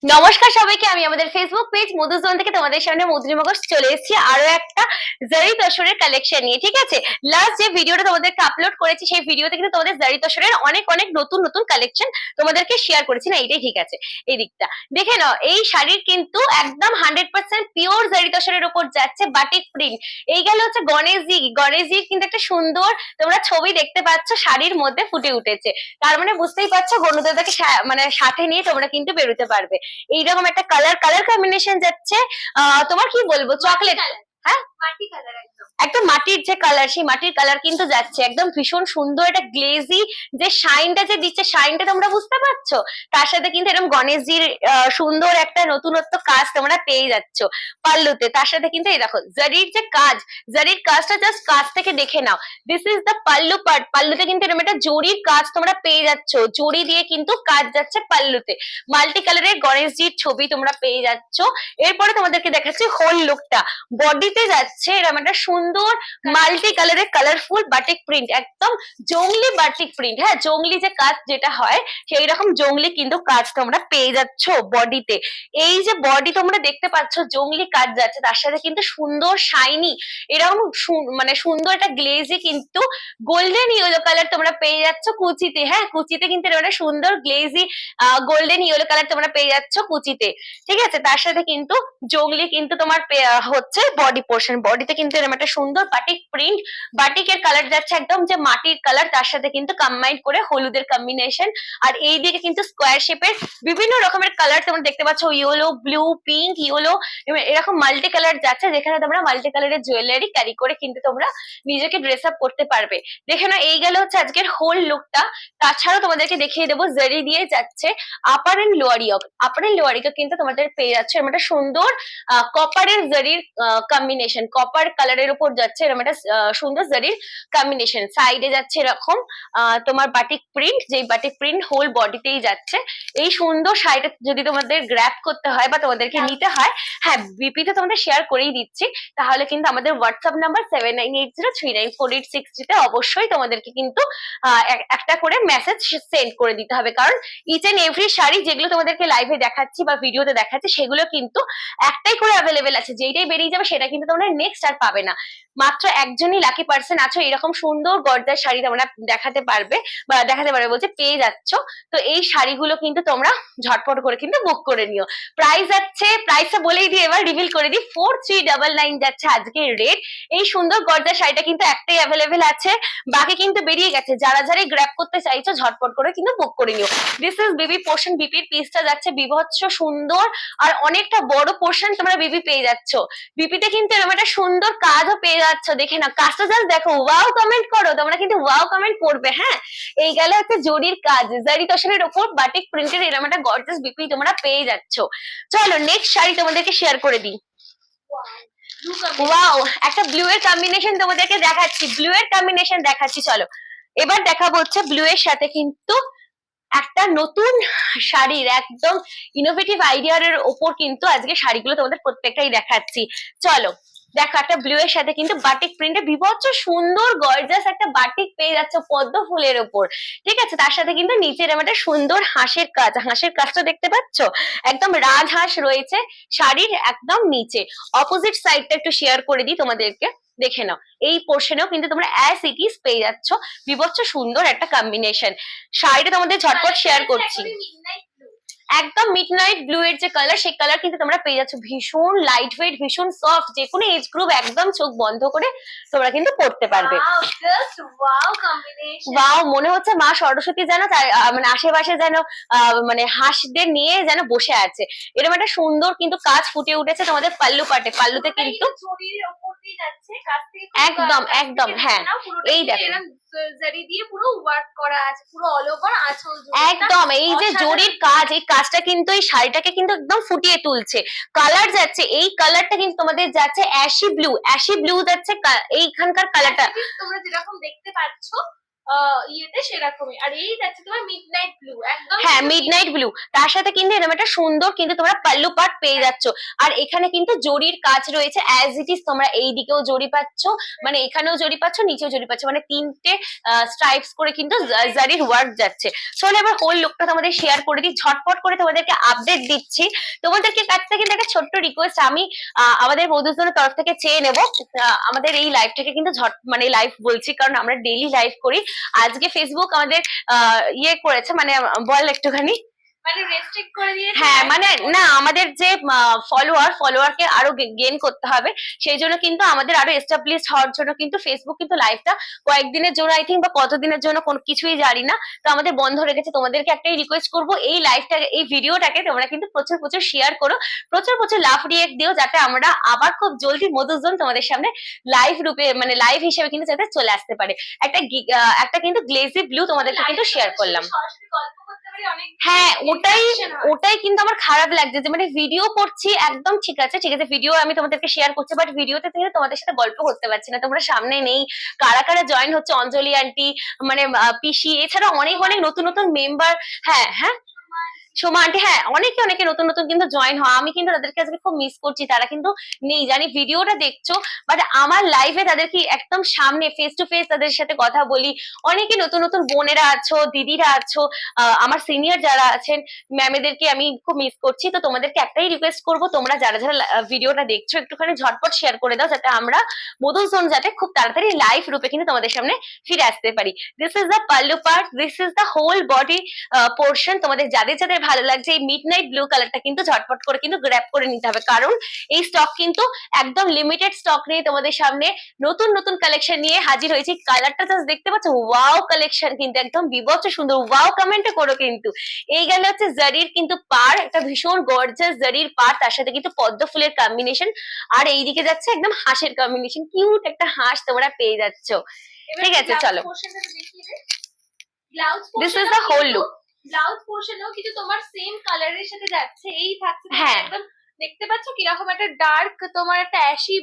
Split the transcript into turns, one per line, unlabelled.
নমস্কার সবাইকে, আমি আমাদের ফেসবুক পেজ মধুজোন থেকে তোমাদের সামনে মধুরি মগজ চলে এসেছি আরো একটা জারি তসরের কালেকশন নিয়ে। ঠিক আছে, লাস্ট যে ভিডিওটা তোমাদেরকে আপলোড করেছি সেই ভিডিওতে কিন্তু তোমাদের জারি তসরের অনেক অনেক নতুন নতুন কালেকশন তোমাদেরকে শেয়ার করেছি না, এইটাই ঠিক আছে। এই দিকটা দেখে নাও, এই শাড়ির কিন্তু একদম 100% পিওর জারি তসরের উপর যাচ্ছে বাটিক প্রিন্ট। এই গেল হচ্ছে গণেশজি কিন্তু একটা সুন্দর তোমরা ছবি দেখতে পাচ্ছ শাড়ির মধ্যে ফুটে উঠেছে। তার মানে বুঝতেই পারছো গণদাদাকে মানে সাথে নিয়ে তোমরা কিন্তু বেরোতে পারবে। এইরকম একটা কালার কালার কম্বিনেশন যাচ্ছে। তোমার কি বলবো, চকলেট, হ্যাঁ মাটি কালার, একদম মাটির যে কালার, সেই মাটির কালার কিন্তু যাচ্ছে একদম ভীষণ সুন্দর। একটা গ্লেজি যে শাইনটা যে দিচ্ছে, শাইনটা তোমরা বুঝতে পারছো। তার সাথে কিন্তু এরকম গণেশজির সুন্দর একটা নতুনত্ব কাজ তোমরা পেয়ে যাচ্ছ পাল্লুতে। তার সাথে কিন্তু এই দেখো জারির যে কাজ, জারির কাজটা জাস্ট কাজ থেকে দেখে নাও। This is the pallu part. পাল্লুতে কিন্তু এরকম একটা জরির কাজ তোমরা পেয়ে যাচ্ছ, জরি দিয়ে কিন্তু কাজ যাচ্ছে পাল্লুতে। মাল্টি কালারের গণেশজির ছবি তোমরা পেয়ে যাচ্ছ। এরপরে তোমাদেরকে দেখাচ্ছি হোল লুকটা। বডিতে যাচ্ছে এরকম একটা সুন্দর মাল্টি কালারের কালারফুল বাটিক প্রিন্ট, একদম জংলি বাটিক প্রিন্ট। হ্যাঁ, জংলি যে কাজ যেটা হয় সেই রকম জংলি কিন্তু কাজ তোমরা পেয়ে যাচ্ছ বডিতে। এই যে বডি তোমরা দেখতে পাচ্ছ জংলি কাজ যাচ্ছে, তার সাথে কিন্তু সুন্দর শাইনি এরকম মানে সুন্দর একটা গ্লেজি কিন্তু গোল্ডেন ইয়েলো কালার তোমরা পেয়ে যাচ্ছ কুচিতে। হ্যাঁ, কুচিতে কিন্তু একটা সুন্দর গ্লেজি গোল্ডেন ইয়েলো কালার তোমরা পেয়ে যাচ্ছ কুচিতে। ঠিক আছে, তার সাথে কিন্তু জংলি কিন্তু তোমার হচ্ছে বডি পোর্শন। বডিতে কিন্তু এরকম একটা সুন্দর বাটিক প্রিন্ট, বাটিকের কালার যাচ্ছে একদম যে মাটির কালার, তার সাথে কিন্তু কম্বাইন করে হলুদের কম্বিনেশন। আর এই দিকে কিন্তু স্কোয়ার শেপের বিভিন্ন রকমের কালার তোমরা দেখতে পাচ্ছ, ইয়েলো, ব্লু, পিঙ্ক, ইয়েলো, এরকম মাল্টি কালার যাচ্ছে, যেখানে তোমরা মাল্টি কালারের জুয়েলারি ক্যারি করে কিন্তু তোমরা নিজেকে ড্রেস আপ করতে পারবে। দেখে না, এই গেল হচ্ছে আজকের হোল লুকটা। তাছাড়াও তোমাদেরকে দেখিয়ে দেবো জারি দিয়ে যাচ্ছে upper and lower yoke. Upper and lower yoke কিন্তু তোমাদের পেয়ে যাচ্ছে এরকম একটা সুন্দর কপারের জারির কম্বিনেশন, কপার কালারের উপর যাচ্ছে এরকম একটা সুন্দর জারির কম্বিনেশন। সাইডে যাচ্ছে এরকম তোমার বাটিক প্রিন্ট, যেই বাটিক প্রিন্ট হোল বডিতেই যাচ্ছে। এই সুন্দর শাড়িটা যদি তোমাদের গ্র্যাব করতে হয় বা তোমাদেরকে নিতে হয়, হ্যাঁ বিপিতে তোমাদের শেয়ার করেই দিচ্ছি, তাহলে কিন্তু আমাদের হোয়াটসঅ্যাপ নাম্বার 7980394863 তে অবশ্যই তোমাদেরকে কিন্তু একটা করে মেসেজ সেন্ড করে দিতে হবে। কারণ ইচ এন্ড এভরি শাড়ি যেগুলো তোমাদেরকে লাইভে দেখাচ্ছি বা ভিডিওতে দেখাচ্ছি সেগুলো কিন্তু একটাই করে অ্যাভেলেবেল আছে, যেইটাই বেরিয়ে যাবে সেটা কিন্তু তোমরা নেক্সট আর পাবে না। মাত্র একজনই লাকি পার্সন আছো এরকম সুন্দর গর্জার শাড়ি তোমরা দেখাতে পারবে বা দেখাতে পারবে বলছে পেয়ে যাচ্ছ। তো এই শাড়িগুলো কিন্তু তোমরা ঝটপট করে কিন্তু বুক করে নিও। প্রাইস যাচ্ছে, প্রাইসটা বলেই দিই, এবার রিভিল করে দিই, 4399 যাচ্ছে আজকে রেট। এই সুন্দর গর্জার শাড়িটা কিন্তু একটাই অ্যাভেলেবেল আছে, বাকি কিন্তু বেরিয়ে গেছে। যারা যারা গ্র্যাব করতে চাইছো ঝটপট করে কিন্তু বুক করে নিও। This is Bibi portion. বিপির পিসটা যাচ্ছে বিভৎস সুন্দর আর অনেকটা বড় পোর্শন তোমরা বিবি পেয়ে যাচ্ছ। বিপিতে কিন্তু এরকম একটা সুন্দর কাজও পেয়ে যাচ্ছ। দেখে না, কাজটা জাস্ট দেখো, ওয়াও কমেন্ট করো, তোমরা কিন্তু ওয়াও কমেন্ট করবে। হ্যাঁ, এই গেলে হচ্ছে জরির কাজ, জারি তসরের উপর বাটিক প্রিন্টের এরকম একটা গর্জাস বিপি তোমরা পেয়ে যাচ্ছ। চলো নেক্সট শাড়ি তোমাদেরকে শেয়ার করে দিই। ওয়াও, একটা ব্লু এর কম্বিনেশন তোমাদেরকে দেখাচ্ছি, ব্লু এর কম্বিনেশন দেখাচ্ছি। চলো এবার দেখাবো হচ্ছে ব্লু এর সাথে কিন্তু একটা নতুন শাড়ির একদম ইনোভেটিভ আইডিয়ার ওপর কিন্তু আজকে শাড়িগুলো তোমাদের প্রত্যেকটাই দেখাচ্ছি। চলো দেখো, একটা ব্লু এর সাথে কিন্তু বাটিক প্রিন্টে বিভৎস সুন্দর গর্জাস একটা বাটিক পেয়ে যাচ্ছে পদ্ম ফুলের ওপর। ঠিক আছে, তার সাথে কিন্তু নিচের একটা সুন্দর হাঁসের কাজ, হাঁসের কাজটা দেখতে পাচ্ছ, একদম রাজহাঁস রয়েছে শাড়ির একদম নিচে। অপোজিট সাইডটা একটু শেয়ার করে দিই তোমাদেরকে, দেখে নাও। এই পোর্শনেও কিন্তু তোমরা অ্যাজ ইট ইজ পেয়ে যাচ্ছ বিভৎস সুন্দর একটা কম্বিনেশন। শাড়িটা তোমাদের ঝটপট শেয়ার করছি, একদম মিডনাইট ব্লু এর যে কালার, সেই কালার কিন্তু তোমরা পেয়ে যাচ্ছ। ভীষণ লাইট ওয়েট, ভীষণ সফট, যে কোনো এজ গ্রুপ একদম চোখ বন্ধ করে তোমরা কিন্তু পড়তে পারবে। ওয়াও, মনে হচ্ছে মা সরস্বতী যেন মানে আশেপাশে যেন মানে হাঁসদের নিয়ে যেন বসে আছে। এরকম একটা সুন্দর কিন্তু কাজ ফুটে উঠেছে তোমাদের পাল্লু পাটে। পাল্লুতে কিন্তু একদম একদম, হ্যাঁ এই দেখো
জারি দিয়ে পুরো ওয়ার্ক করা আছে, পুরো অল ওভার আঁচল
একদম। এই যে জরির কাজ, এই কাজটা কিন্তু এই শাড়িটাকে কিন্তু একদম ফুটিয়ে তুলছে। কালার যাচ্ছে, এই কালারটা কিন্তু তোমাদের যাচ্ছে অ্যাশি ব্লু, অ্যাশি ব্লু যাচ্ছে এইখানকার কালারটা
তোমরা যেরকম দেখতে পাচ্ছ ইয়েতে সেরকমই। আর এই যাচ্ছে তোমার মিডনাইট ব্লু, একদম
হ্যাঁ মিডনাইট ব্লু, তার সাথে কিন্তু এরকম একটা সুন্দর কিন্তু তোমরা পাল্লু পাট পেয়ে যাচ্ছ। আর এখানে কিন্তু জরির কাজ রয়েছে অ্যাজ ইট ইজ, তোমরা এই দিকেও জরি পাচ্ছ, মানে এখানেও জরি পাচ্ছ, নিচেও জরি পাচ্ছ, মানে তিনটে স্ট্রাইপস করে কিন্তু জারির ওয়ার্ক যাচ্ছে। চলো এবার হোল লুকটা তোমাদের শেয়ার করে দিই, ঝটপট করে তোমাদেরকে আপডেট দিচ্ছি। তোমাদেরকে কাছ থেকে কিন্তু একটা ছোট্ট রিকোয়েস্ট আমি আমাদের মধুসূদনের তরফ থেকে চেয়ে নেবো, আমাদের এই লাইভটাকে কিন্তু মানে লাইভ বলছি কারণ আমরা ডেইলি লাইভ করি। আজকে ফেসবুক আমাদের ইয়ে করেছে, মানে বল একটুখানি।
মানে রেস্ট্রিক্ট করে দিয়েছে।
হ্যাঁ মানে না, আমাদের যে ফলোয়ারকে আরো গেইন করতে হবে, সেই জন্য কিন্তু আমাদের আরো এস্টাবলিশ হওয়ার জন্য কিন্তু ফেসবুক কিন্তু লাইভটা কয়েকদিনের জন্য আই থিঙ্ক বা কতদিনের জন্য কোনো কিছুই জানি না, তো আমাদের বন্ধ রেখেছে। তোমাদেরকে একটাই রিকোয়েস্ট করবো, এই লাইভটা এই ভিডিওটাকে তোমরা কিন্তু প্রচুর প্রচুর শেয়ার করো, প্রচুর প্রচুর লাভ রিয়েক্ট দিও, যাতে আমরা আবার খুব জলদি মধুসূদন তোমাদের সামনে লাইভ রূপে মানে লাইভ হিসেবে কিন্তু যাতে চলে আসতে পারে। একটা কিন্তু গ্লেজি ব্লু তোমাদেরকে কিন্তু শেয়ার করলাম।
সরাসরি গল্প করতে পারি অনেক।
হ্যাঁ ওটাই
interaction হয়।
ওটাই কিন্তু আমার খারাপ লাগছে যে মানে ভিডিও করছি একদম ঠিক আছে, ঠিক আছে ভিডিও আমি তোমাদেরকে শেয়ার করছি, বাট ভিডিওতে থেকে তোমাদের সাথে গল্প করতে পারছি না, তোমরা সামনে নেই। কারা কারা জয়েন হচ্ছে, অঞ্জলি আন্টি, মানে পিসি, এছাড়া অনেক অনেক নতুন নতুন মেম্বার। হ্যাঁ হ্যাঁ সোমা আন্টি, হ্যাঁ অনেকে অনেকে নতুন নতুন কিন্তু জয়েন হয়, আমি কিন্তু তাদেরকে আজকে খুব মিস করছি, তারা কিন্তু নেই জানি ভিডিওটা দেখছো, বাট আমার লাইভে তাদেরকে একদম সামনে ফেস টু ফেস তাদের সাথে কথা বলি। অনেকে নতুন নতুন বোনেরা আছো, দিদিরা আছো, আমার সিনিয়র যারা আছেন ম্যামেদেরকে আমি খুব মিস করছি। তো তোমাদেরকে একটাই রিকোয়েস্ট করবো, তোমরা যারা যারা ভিডিওটা দেখছো একটুখানি ঝটপট শেয়ার করে দাও, যাতে আমরা মধুসূদন যাতে খুব তাড়াতাড়ি লাইভ রূপে কিন্তু তোমাদের সামনে ফিরে আসতে পারি। This is the pallu part, this is the whole body portion. তোমাদের যাদের যাদের ভালো লাগছে এই মিডনাইট ব্লু কালারটা কিন্তু ঝটপট করে কিন্তু গ্র্যাব করে নিতে হবে, কারণ এই স্টক কিন্তু একদম লিমিটেড স্টক নিয়ে তোমাদের সামনে নতুন নতুন কালেকশন নিয়ে হাজির হয়েছে। কালারটা জাস্ট দেখতে পাচ্ছ, ওয়াও কালেকশন কিন্তু একদম বিভৎস সুন্দর, ওয়াও কমেন্টে করো কিন্তু। এই গেলে হচ্ছে জারির কিন্তু পার, একটা ভীষণ গর্জাস জারির পার, তার সাথে কিন্তু পদ্ম ফুলের কম্বিনেশন, আর এইদিকে যাচ্ছে একদম হাঁসের কম্বিনেশন, কিউট একটা হাঁস তোমরা পেয়ে যাচ্ছ। ঠিক আছে চলো,
blouse
this is the whole look.
Blouse পোর্শনও কিন্তু তোমার সেম কালারের সাথে যাচ্ছে, এই থাকছে তোমার
হ্যাঁ
একদম। দেখতে পাচ্ছ কিরকম একটা ডার্ক, তোমার একটা অ্যাশি